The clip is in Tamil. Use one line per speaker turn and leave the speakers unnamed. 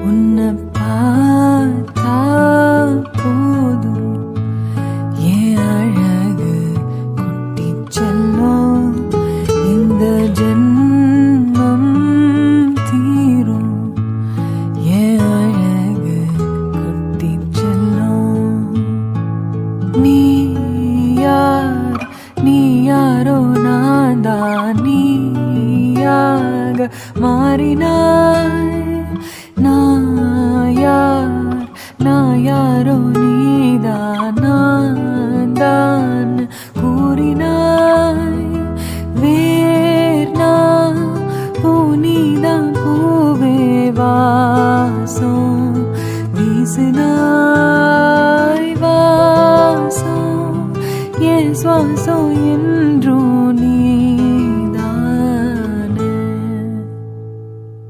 உன்னை பார்த்தா போதும் என் அழகு குட்டி செல்லம் இந்த ஜென்மம் தீரும் என் அழகு குட்டி செல்லம் நீ யாரோ நான் தான் நீயாக மாறினாய் நான் யாரோ நீ